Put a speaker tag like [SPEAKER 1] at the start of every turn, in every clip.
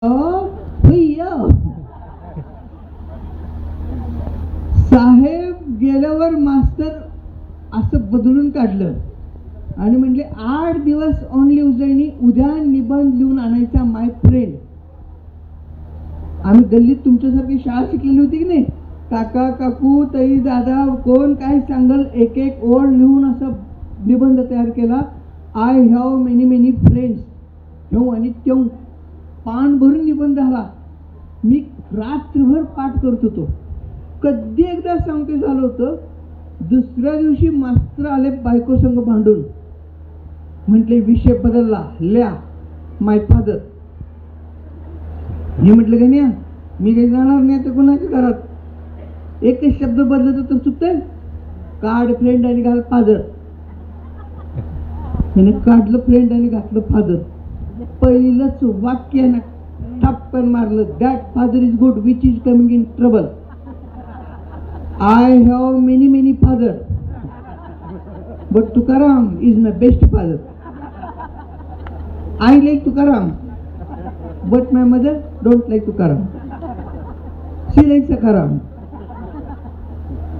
[SPEAKER 1] भैया साहेब गेल्यावर मास्तर असं बदलून काढलं आणि म्हटले 8 दिवस ओनली उजळणी, उद्या निबंध लिहून आणायचा माय फ्रेंड. आम्ही गल्लीत तुमच्यासारखी शाळा शिकलेली होती की नाही, काका काकू ताई दादा कोण काय सांगल एक एक ओळ लिहून असं निबंध तयार केला. I have many many friends, ह्यो आणि त्यो पान भरून निबंध आला. मी रात्रभर पाठ करत होतो. कधी एकदा सांगते झालं होतं, दुसऱ्या दिवशी मास्तर आले बायको संग भांडून, म्हटले विषय बदलला, लिहा माय फादर. मी म्हटलं का नाही मी काही जाणार नाही तर कोणाच्या घरात. एकच शब्द बदलतो तर चुकतंय. काढ फ्रेंड आणि घाल फादर. त्याने काढलं फ्रेंड आणि घातलं फादर. पहिलंच वाक्य ना ठपकन मारलं, that father is good which is coming in trouble. I have many many father but Tukaram is my best father. I like Tukaram but my mother don't like Tukaram. She like Sakharam.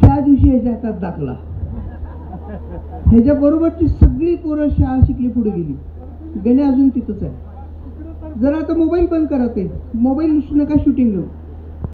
[SPEAKER 1] त्या दिवशी ह्याच्या हातात दाखला. ह्याच्या बरोबरची सगळी पोरं शाळा शिकली पुढे गेली. गणे अजून तिथंच आहे. जरा आता मोबाईल बंद करा, ते मोबाईल नका शूटिंग घेऊ.